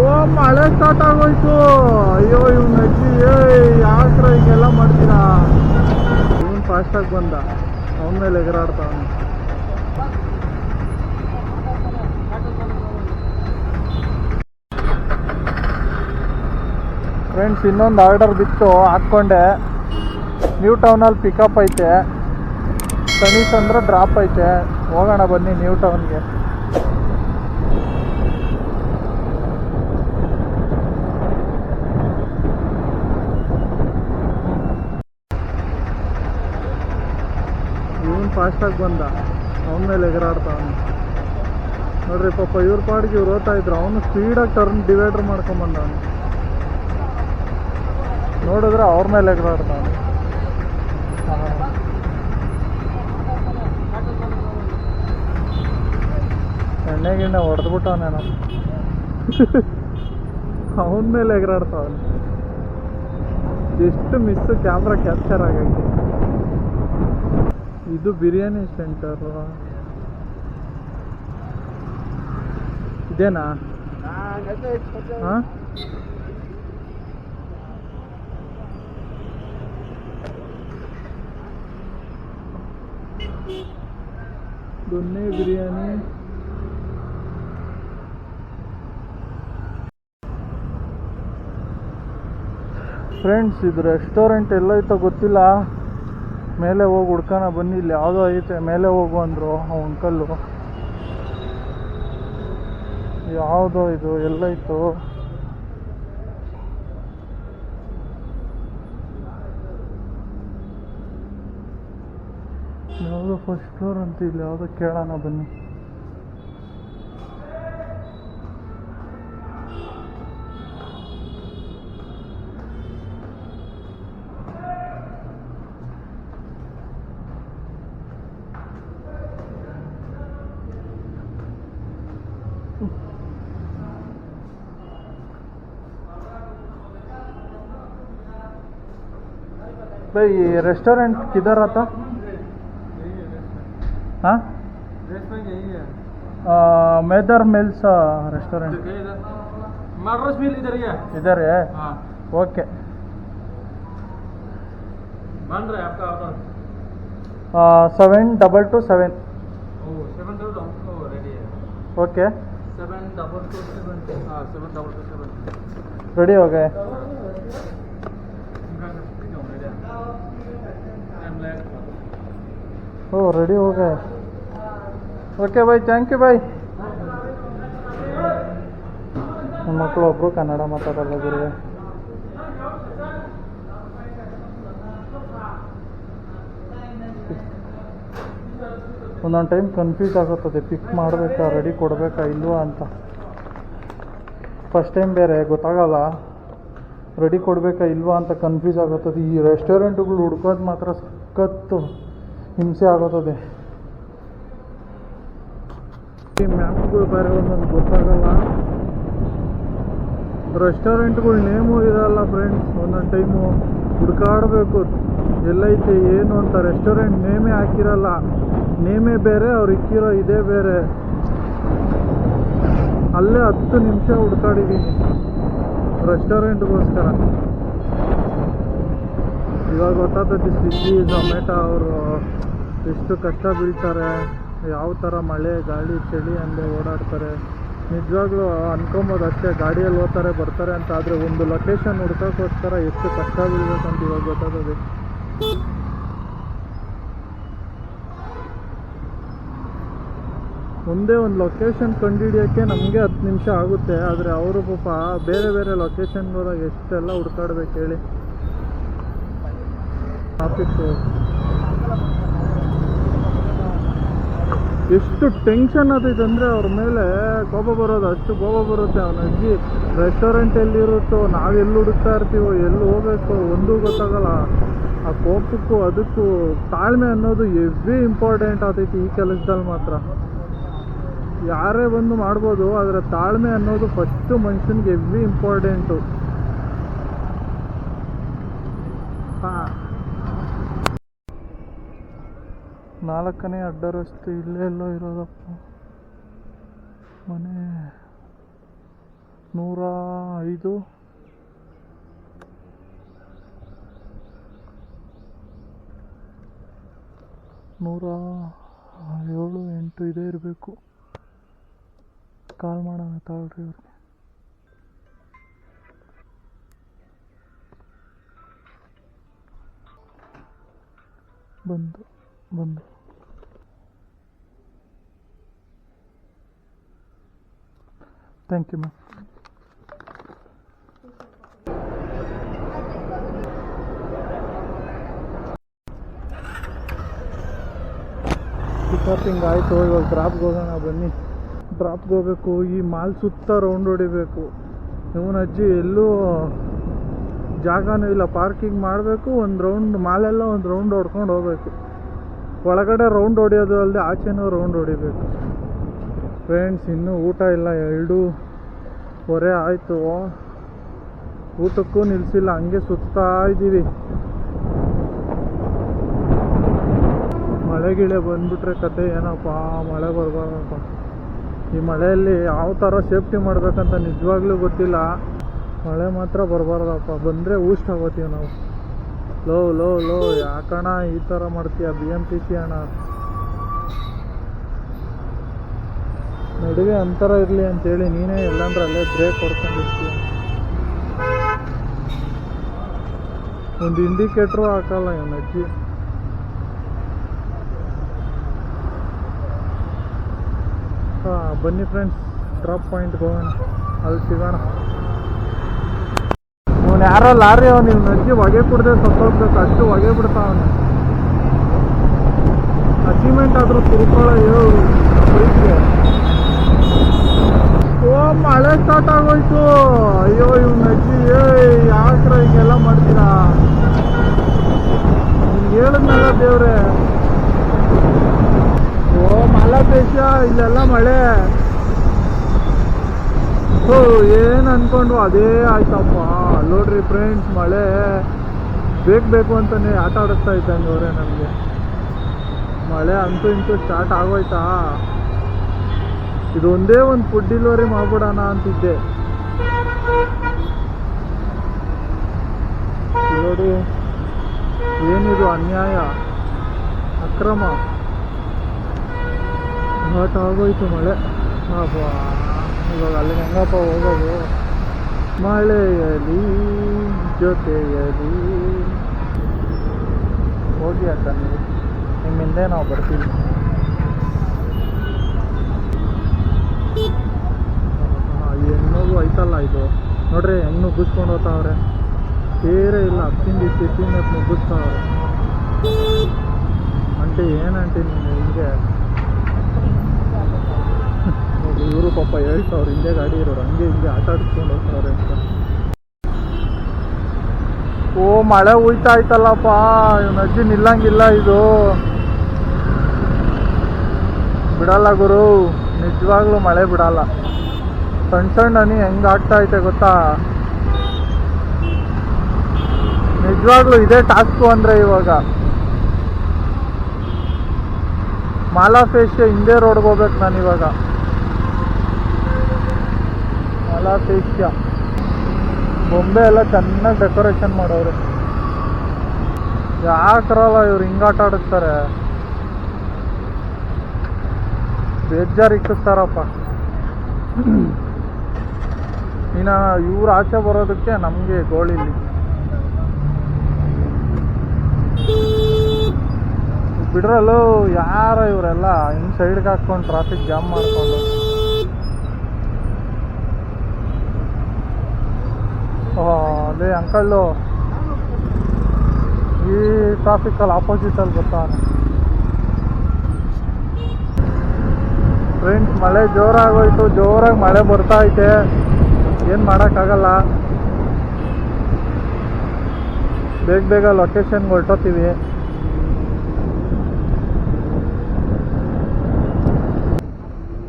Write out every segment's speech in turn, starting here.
ಓ ಮಳೆ ಸ್ಟಾರ್ಟ್ ಆಗೋಯ್ತು. ಅಯ್ಯೋ ಇವ್ನ ಅಜ್ಜಿ ಯಾಕ್ರ ಹಿಂಗೆಲ್ಲ ಮಾಡ್ತೀರಾ? ಇವನು ಫಾಸ್ಟಾಗಿ ಬಂದ, ಅವನ ಮೇಲೆ ಎಗರಾಡ್ತಾವನು. ಫ್ರೆಂಡ್ಸ್, ಇನ್ನೊಂದು ಆರ್ಡರ್ ಬಿತ್ತು, ಹಾಕ್ಕೊಂಡೆ. ನ್ಯೂ ಟೌನಲ್ಲಿ ಪಿಕಪ್ ಐತೆ, ಸನೀಸ್ ಅಂದ್ರೆ ಡ್ರಾಪ್ ಐತೆ. ಹೋಗೋಣ ಬನ್ನಿ ನ್ಯೂ ಟೌನ್ಗೆ. ಇವನು ಫಾಸ್ಟಾಗಿ ಬಂದ, ಅವನ ಮೇಲೆ ಎಗರಾಡ್ತಾವನು. ನೋಡ್ರಿ ಪಾಪ, ಇವ್ರ ಪಾಡಿಗೆ ಇವ್ರು ಓದ್ತಾ ಇದ್ರು, ಅವನು ಸ್ಪೀಡಾಗಿ ಟರ್ನ್ ಡಿವೈಡರ್ ಮಾಡ್ಕೊಂಬಂದ. ಅವನು ನೋಡಿದ್ರೆ ಅವ್ರ ಮೇಲೆ ಎಗರಾಡ್ತಾವನು. ಎಣ್ಣೆ ಗಿಣ್ಣೆ ಹೊಡೆದ್ಬಿಟ್ಟವನೇನೋ. ಅವನ ಮೇಲೆ ಎಗರಾಡ್ತಾವನು. ಎಷ್ಟು ಮಿಸ್ಸು ಕ್ಯಾಮ್ರಾ ಕ್ಯಾಪ್ಚರ್ ಆಗೈತೆ. ಇದು ಬಿರಿಯಾನಿ ಸೆಂಟರು ಇದೇನಾ? ಹಾಂ, ದೊನ್ನೆ ಬಿರಿಯಾನಿ. ಫ್ರೆಂಡ್ಸ್, ಇದು ರೆಸ್ಟೋರೆಂಟ್ ಎಲ್ಲೈತೋ ಗೊತ್ತಿಲ್ಲ. ಮೇಲೆ ಹೋಗಿ ಹುಡ್ಕೋಣ ಬನ್ನಿ. ಇಲ್ಲಿ ಯಾವುದೋ ಐತೆ, ಮೇಲೆ ಹೋಗು ಅಂದರು ಆ ಅಂಕಲ್ಲು. ಯಾವುದೋ ಇದು ಎಲ್ಲೈತು? ಯಾವುದೋ ಫಸ್ಟ್ ಫ್ಲೋರ್ ಅಂತ. ಇಲ್ಲಿ ಯಾವುದೋ ಕೇಳೋಣ ಬನ್ನಿ. भाई ये रेस्टोरेंट किधर आता? हाँ, यही है। मेदर मिल्स रेस्टोरेंट मद्रास मिल इधर ही है। इधर है? हाँ, ओके। बन रहा है आपका ऑर्डर? 7227। ओह, 7 रेडी है। ओके, 722 हाँ 722 रेडी हो गए। ओ रेडी हो गए। ओके भाई, ಥ್ಯಾಂಕ್ ಯು ಬಾಯ್. ನಮ್ಮ ಮಕ್ಕಳು ಒಬ್ಬರು ಕನ್ನಡ ಮಾತಾಡಲ್ಲ ಗುರುವೆ. ಒಂದೊಂದು ಟೈಮ್ ಕನ್ಫ್ಯೂಸ್ ಆಗುತ್ತದೆ, ಪಿಕ್ ಮಾಡಬೇಕಾ, ರೆಡಿ ಕೊಡಬೇಕಾ ಇಲ್ವಾ ಅಂತ. ಫಸ್ಟ್ ಟೈಮ್ ಬೇರೆ ಗೊತ್ತಾಗಲ್ಲ, ರೆಡಿ ಕೊಡಬೇಕಾ ಇಲ್ವಾ ಅಂತ ಕನ್ಫ್ಯೂಸ್ ಆಗುತ್ತದೆ. ಈ ರೆಸ್ಟೋರೆಂಟ್ಗಳು ಹುಡ್ಕೋದು ಮಾತ್ರ ಸಖತ್ತು ಹಿಂಸೆ ಆಗುತ್ತದೆ. ಈ ಮ್ಯಾಪ್ಗಳು ಬೇರೆ ಒಂದೊಂದು ಗೊತ್ತಾಗಲ್ಲ, ರೆಸ್ಟೋರೆಂಟ್ಗಳು ನೇಮು ಇರಲ್ಲ ಫ್ರೆಂಡ್ಸ್. ಒಂದೊಂದು ಟೈಮು ಹುಡ್ಕಾಡಬೇಕು ಎಲ್ಲೈತೆ ಏನು ಅಂತ. ರೆಸ್ಟೋರೆಂಟ್ ನೇಮೇ ಹಾಕಿರಲ್ಲ, ನೇಮೇ ಬೇರೆ, ಅವ್ರು ಇಕ್ಕಿರೋ ಇದೇ ಬೇರೆ. ಅಲ್ಲೇ 10 ನಿಮಿಷ ಹುಡ್ಕಾಡಿದ್ದೀನಿ ರೆಸ್ಟೋರೆಂಟ್ಗೋಸ್ಕರ. ಇವಾಗ ಗೊತ್ತಾಗ್ತದೆ ಸ್ವಿಗ್ಗಿ ಝೊಮ್ಯಾಟೊ ಅವರು ಎಷ್ಟು ಕಷ್ಟ ಬೀಳ್ತಾರೆ, ಯಾವ ಥರ ಮಳೆ ಗಾಳಿ ಚಳಿ ಅಂದೇ ಓಡಾಡ್ತಾರೆ. ನಿಜವಾಗ್ಲೂ ಅನ್ಕೊಬೋದು ಅಷ್ಟೇ, ಗಾಡಿಯಲ್ಲಿ ಹೋಗ್ತಾರೆ ಬರ್ತಾರೆ ಅಂತ. ಆದರೆ ಒಂದು ಲೊಕೇಶನ್ ಹುಡ್ಕೋಕ್ಕೋಸ್ಕರ ಎಷ್ಟು ಕಷ್ಟ ಬೀಳ್ಬೇಕಂತ ಇವಾಗ ಗೊತ್ತಾಗೋದು. ಒಂದೇ ಒಂದು ಲೊಕೇಶನ್ ಕಂಡುಹಿಡಿಯೋಕ್ಕೆ ನಮಗೆ 10 ನಿಮಿಷ ಆಗುತ್ತೆ. ಆದರೆ ಅವರು ಪಾಪ ಬೇರೆ ಬೇರೆ ಲೊಕೇಶನ್ಗೆ ಹೋದಾಗ ಎಷ್ಟೆಲ್ಲ ಹುಡ್ಕಾಡ್ಬೇಕು ಹೇಳಿ. ಟ್ರಾಫಿಕ್ಕು ಎಷ್ಟು ಟೆನ್ಷನ್ ಆದೈತೆ ಅಂದರೆ ಅವ್ರ ಮೇಲೆ ಕೋಪ ಬರೋದು, ಅಷ್ಟು ಕೋಪ ಬರುತ್ತೆ. ಅವನ ಅಜ್ಜಿ ರೆಸ್ಟೋರೆಂಟ್ ಎಲ್ಲಿರುತ್ತೋ, ನಾವೆಲ್ಲಿ ಹುಡುಕ್ತಾ ಇರ್ತೀವೋ, ಎಲ್ಲಿ ಹೋಗ್ಬೇಕು ಒಂದೂ ಗೊತ್ತಾಗಲ್ಲ. ಆ ಕೋಪಕ್ಕೂ ಅದಕ್ಕೂ ತಾಳ್ಮೆ ಅನ್ನೋದು ಎವ್ರಿ ಇಂಪಾರ್ಟೆಂಟ್ ಆಗ್ತೈತಿ ಈ ಕೆಲಸದಲ್ಲಿ ಮಾತ್ರ. ಯಾರೇ ಬಂದು ಮಾಡ್ಬೋದು, ಆದರೆ ತಾಳ್ಮೆ ಅನ್ನೋದು ಫಸ್ಟು ಮನುಷ್ಯನಿಗೆ ಎವ್ರಿ ಇಂಪಾರ್ಟೆಂಟು. ಹಾಂ, 4ನೇ ಅಡ್ಡ ರಸ್ತೆ ಇಲ್ಲೇ ಎಲ್ಲೋ ಇರೋದಪ್ಪ ಮನೆ. 105 107 8 ಇದೇ ಇರಬೇಕು. ಕಾಲ್ ಮಾಡೋಣ ತಾಳ್ರಿ ಅವ್ರಿಗೆ. ಬಂದು ಥ್ಯಾಂಕ್ ಯು ಮ್ಯಾಮ್. ಪಿಕಪ್ಪಿಂಗ್ ಆಯಿತು. ಇವಾಗ ಡ್ರಾಪ್ಗೆ ಹೋಗೋಣ ಬನ್ನಿ. ಡ್ರಾಪ್ಗೆ ಹೋಗ್ಬೇಕು. ಈ ಮಾಲ್ ಸುತ್ತ ರೌಂಡ್ ಹೊಡಿಬೇಕು. ಇವನ ಅಜ್ಜಿ ಎಲ್ಲೂ ಜಾಗನೂ ಇಲ್ಲ, ಪಾರ್ಕಿಂಗ್ ಮಾಡಬೇಕು. ಒಂದು ರೌಂಡ್ ಮಾಲೆಲ್ಲ ಒಂದು ರೌಂಡ್ ಹೊಡ್ಕೊಂಡು ಹೋಗ್ಬೇಕು. ಒಳಗಡೆ ರೌಂಡ್ ಹೊಡಿಯೋದು ಅಲ್ಲದೆ ಆಚೆನೂ ರೌಂಡ್ ಹೊಡಿಬೇಕು. ಫ್ರೆಂಡ್ಸ್, ಇನ್ನೂ ಊಟ ಇಲ್ಲ. 2:15 ಆಯಿತು. ಊಟಕ್ಕೂ ನಿಲ್ಲಿಸಿಲ್ಲ, ಹಂಗೆ ಸುತ್ತಾ ಇದ್ದೀವಿ. ಮಳೆ ಗಿಳೆ ಬಂದ್ಬಿಟ್ರೆ ಕತೆ ಏನಪ್ಪ. ಮಳೆ ಬರಬಾರದಪ್ಪ. ಈ ಮಳೆಯಲ್ಲಿ ಯಾವ ಥರ ಸೇಫ್ಟಿ ಮಾಡ್ಬೇಕಂತ ನಿಜವಾಗ್ಲೂ ಗೊತ್ತಿಲ್ಲ. ಮಳೆ ಮಾತ್ರ ಬರಬಾರ್ದಪ್ಪ. ಬಂದರೆ ಊಸ್ಟ್ ಆಗೋತೀವಿ ನಾವು. ಲೋ ಯಾಕಣ್ಣ ಈ ಥರ ಮಾಡ್ತೀಯ BMTC ಅಣ್ಣ? ನಡುವೆ ಅಂತರ ಇರಲಿ ಅಂತೇಳಿ ನೀನೇ ಎಲ್ಲಂದ್ರೆ ಅಲ್ಲೇ ಬ್ರೇಕ್ ಹೊಡ್ಕೊಂಡಿರ್ತೀಯ. ಒಂದು ಇಂಡಿಕೇಟ್ರು ಹಾಕಲ್ಲ ಇವನ ಅಜ್ಜಿ. ಬನ್ನಿ ಫ್ರೆಂಡ್ಸ್, ಡ್ರಾಪ್ ಪಾಯಿಂಟ್ಗೆ ಹೋಗೋಣ, ಅಲ್ಲಿ ಸಿಗೋಣ. ಇವನು ಯಾರೋ ಲಾರಿ ಅವನು ಇವ್ನ ಅಜ್ಜಿ ಹೊಗೆ ಕುಡ್ದೆ ಸತ್ತೋಗ್ಬೇಕು, ಅಷ್ಟು ಹೊಗೆ ಬಿಡ್ತಾವನು. ಅಚೀವ್ಮೆಂಟ್ ಆದರೂ ತಿರ್ಕೊಳ್ಳೋ ಬೈಕ್ಗೆ. ಓ ಮಳೆ ಸ್ಟಾರ್ಟ್ ಆಗೋಯ್ತು. ಅಯ್ಯೋ ಇವ್ನ ಅಜ್ಜಿ, ಯಾಕ್ರ ಹಿಂಗೆಲ್ಲ ಮಾಡ್ತೀರಾ? ಹೇಳಿದ್ನಲ್ಲ ದೇವ್ರೆ. ಓ ಮಲಪೇಶ, ಇಲ್ಲೆಲ್ಲ ಮಳೆ. ಓ ಏನು ಅನ್ಕೊಂಡು ಅದೇ ಆಯ್ತಪ್ಪ. ನೋಡ್ರಿ ಫ್ರೆಂಡ್ಸ್, ಮಳೆ ಬೇಕು ಅಂತಾನೆ ಆಟ ಆಡಿಸ್ತಾ ಇದ್ದಂಗೆ ಅವರೇ ನಮಗೆ. ಮಳೆ ಅಂತೂ ಇಂತೂ ಸ್ಟಾರ್ಟ್ ಆಗೋಯ್ತಾ. ಇದು ಒಂದೇ ಒಂದು ಫುಡ್ ಡೆಲಿವರಿ ಮಾಡ್ಬಿಡೋಣ ಅಂತಿದ್ದೆ. ನೋಡಿ ಏನಿದು ಅನ್ಯಾಯ, ಅಕ್ರಮ. ಸ್ಟಾರ್ಟ್ ಆಗೋಯ್ತು ಮಳೆ. ಇವಾಗ ಅಲ್ಲಿಗೆ ಹೆಂಗಪ್ಪ ಹೋಗೋದು? ಮಳೆಯಲಿ ಜೊತೆಯಲಿ ಹೋಗಿ ಅಕ್ಕ, ನೀವು ನಿಮ್ಮಿಂದೆ ನಾವು ಬರ್ತೀವಿ. ಹೆಣ್ಣು ಐತಲ್ಲ ಇದು ನೋಡ್ರಿ, ಹೆಂಗೆ ನುಗ್ಗಿಸ್ಕೊಂಡು ಹೋಗ್ತಾವ್ರೆ. ಬೇರೆ ಇಲ್ಲ, ಹತ್ತಿಂದ ನುಗ್ಗಿಸ್ತಾವ್ರೆ. ಆಂಟಿ ಏನಂಟಿ ನೀನು ಹಿಂಗೆ? ಇವರು ಪಾಪ ಹೇಳ್ತಾವ್ರು, ಹಿಂದೆ ಗಾಡಿ ಇರೋರು ಹಂಗೆ ಹಿಂಗೆ ಆಟ ಆಡಿಸ್ಕೊಂಡು ಹೋಗ್ತಾವ್ರೆ ಅಂತ. ಓ ಮಳೆ ಉಯ್ತಾ ಆಯ್ತಲ್ಲಪ್ಪ. ಇವನ ಅಜ್ಜಿ ನಿಲ್ಲಂಗಿಲ್ಲ, ಇದು ಬಿಡಲ್ಲ ಗುರು. ನಿಜವಾಗ್ಲೂ ಮಳೆ ಬಿಡಲ್ಲ. ಸಣ್ಣ ಹನಿ ಹೆಂಗೆ ಆಗ್ತಾ ಐತೆ ಗೊತ್ತಾ? ನಿಜವಾಗ್ಲೂ ಇದೇ ಟಾಸ್ಕು ಅಂದರೆ. ಇವಾಗ ಮಾಲಾಫೇಶಿಯ ಹಿಂದೆ ರೋಡ್ಗೆ ಹೋಗ್ಬೇಕು ನಾನು ಇವಾಗ. ಮಾಲಾಫೇಶಿಯ ಬೊಂಬೆ ಎಲ್ಲ ಚೆನ್ನಾಗಿ ಡೆಕೋರೇಷನ್ ಮಾಡೋರು. ಯಾಕ್ರಲ್ಲ ಇವ್ರು ಹಿಂಗಾಟ ಆಡಿಸ್ತಾರೆ, ಬೇಜಾರು ಇಕ್ಕಿಸ್ತಾರಪ್ಪ. ಇನ್ನು ಇವ್ರು ಆಚೆ ಬರೋದಕ್ಕೆ ನಮಗೆ ಗೋಳಿಲ್ಲಿ. ಬಿಡ್ರಲ್ಲೂ ಯಾರ ಇವರೆಲ್ಲ ಹಿಂಗೆ ಸೈಡ್ಗೆ ಹಾಕ್ಕೊಂಡು ಟ್ರಾಫಿಕ್ ಜಾಮ್ ಮಾಡಿಕೊಂಡು. ಅದೇ ಅಂಕಲ್ಲು ಈ ಟ್ರಾಫಿಕಲ್ಲಿ ಆಪೋಸಿಟಲ್ಲಿ ಬರ್ತಾನೆ. ಫ್ರೆಂಡ್ಸ್, ಮಳೆ ಜೋರಾಗೋಯ್ತು. ಜೋರಾಗಿ ಮಳೆ ಬರ್ತಾ ಐತೆ, ಏನು ಮಾಡೋಕ್ಕಾಗಲ್ಲ. ಬೇಗ ಲೊಕೇಶನ್ಗೆ ಹೊರಟೋತೀವಿ.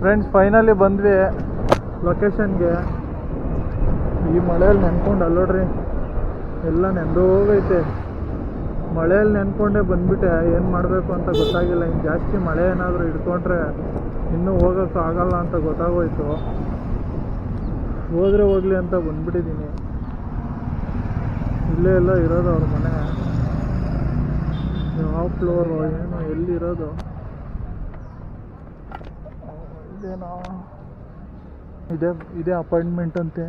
ಫ್ರೆಂಡ್ಸ್, ಫೈನಲಿ ಬಂದ್ವಿ ಲೊಕೇಶನ್ಗೆ. ಈ ಮಳೆಯಲ್ಲಿ ನೆನ್ಕೊಂಡು ಅಲ್ಲೋಡ್ರಿ, ಎಲ್ಲ ನೆಂದೋಗೈತೆ. ಮಳೆಯಲ್ಲಿ ನೆನ್ಕೊಂಡೇ ಬಂದ್ಬಿಟ್ಟೆ. ಏನು ಮಾಡಬೇಕು ಅಂತ ಗೊತ್ತಾಗಿಲ್ಲ. ಇನ್ನು ಜಾಸ್ತಿ ಮಳೆ ಏನಾದರೂ ಹಿಡ್ಕೊಂಡ್ರೆ ಇನ್ನೂ ಹೋಗೋಕ್ಕೂ ಆಗಲ್ಲ ಅಂತ ಗೊತ್ತಾಗೋಯ್ತು. ಹೋದ್ರೆ ಹೋಗ್ಲಿ ಅಂತ ಬಂದ್ಬಿಟ್ಟಿದ್ದೀನಿ. ಇಲ್ಲೇ ಎಲ್ಲ ಇರೋದು ಅವ್ರ ಮನೆ. ಯಾವ ಫ್ಲೋರು ಏನು ಎಲ್ಲಿರೋದು ಇದೇನಾ? ಇದೇ ಅಪಾಯಿಂಟ್ಮೆಂಟ್ ಅಂತೆ.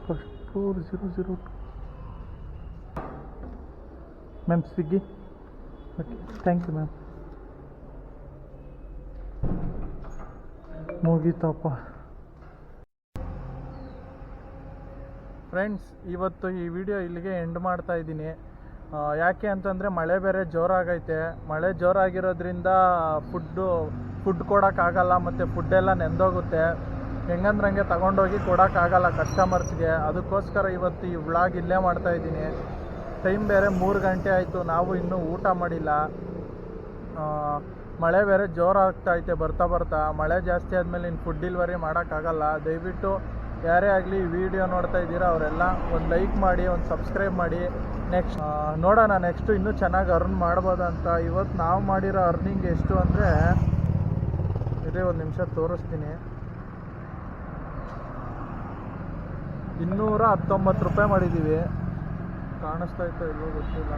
First floor 002. Ma'am Swiggy. Okay thank you ma'am. ಮುಗೀತಪ್ಪ. ಫ್ರೆಂಡ್ಸ್, ಇವತ್ತು ಈ ವಿಡಿಯೋ ಇಲ್ಲಿಗೆ ಎಂಡ್ ಮಾಡ್ತಾ ಇದ್ದೀನಿ. ಯಾಕೆ ಅಂತಂದರೆ ಮಳೆ ಬೇರೆ ಜೋರಾಗೈತೆ. ಮಳೆ ಜೋರಾಗಿರೋದ್ರಿಂದ ಫುಡ್ ಕೊಡೋಕ್ಕಾಗಲ್ಲ, ಮತ್ತು ಫುಡ್ಡೆಲ್ಲ ನೆಂದೋಗುತ್ತೆ. ಹೆಂಗಂದ್ರಂಗೆ ತಗೊಂಡೋಗಿ ಕೊಡೋಕ್ಕಾಗಲ್ಲ ಕಸ್ಟಮರ್ಸ್ಗೆ. ಅದಕ್ಕೋಸ್ಕರ ಇವತ್ತು ಈ ವ್ಲಾಗ್ ಇಲ್ಲೇ ಮಾಡ್ತಾಯಿದ್ದೀನಿ. ಟೈಮ್ ಬೇರೆ 3 ಗಂಟೆ ಆಯಿತು, ನಾವು ಇನ್ನೂ ಊಟ ಮಾಡಿಲ್ಲ. ಮಳೆ ಬೇರೆ ಜೋರಾಗ್ತೈತೆ ಬರ್ತಾ ಮಳೆ ಜಾಸ್ತಿ ಆದಮೇಲೆ ಇನ್ನು ಫುಡ್ ಡೆಲಿವರಿ ಮಾಡೋಕ್ಕಾಗಲ್ಲ. ದಯವಿಟ್ಟು ಯಾರೇ ಆಗಲಿ ಈ ವಿಡಿಯೋ ನೋಡ್ತಾ ಇದ್ದೀರಾ ಅವರೆಲ್ಲ ಒಂದು ಲೈಕ್ ಮಾಡಿ, ಒಂದು ಸಬ್ಸ್ಕ್ರೈಬ್ ಮಾಡಿ. ನೆಕ್ಸ್ಟ್ ನೋಡೋಣ ನೆಕ್ಸ್ಟು ಇನ್ನೂ ಚೆನ್ನಾಗಿ ಅರ್ನ್ ಮಾಡ್ಬೋದಂತ. ಇವತ್ತು ನಾವು ಮಾಡಿರೋ ಅರ್ನಿಂಗ್ ಎಷ್ಟು ಅಂದರೆ, ಇದೇ ಒಂದು ನಿಮಿಷ ತೋರಿಸ್ತೀನಿ. 219 ರೂಪಾಯಿ ಮಾಡಿದ್ದೀವಿ. ಕಾಣಿಸ್ತಾ ಇತ್ತು ಇಲ್ಲವೋ ಗೊತ್ತಿಲ್ಲ.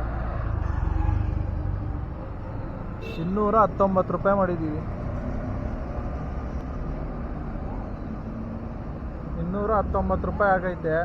219 ರೂಪಾಯಿ ಮಾಡಿದ್ದೀವಿ. 219 ರೂಪಾಯಿ ಆಗೈತೆ.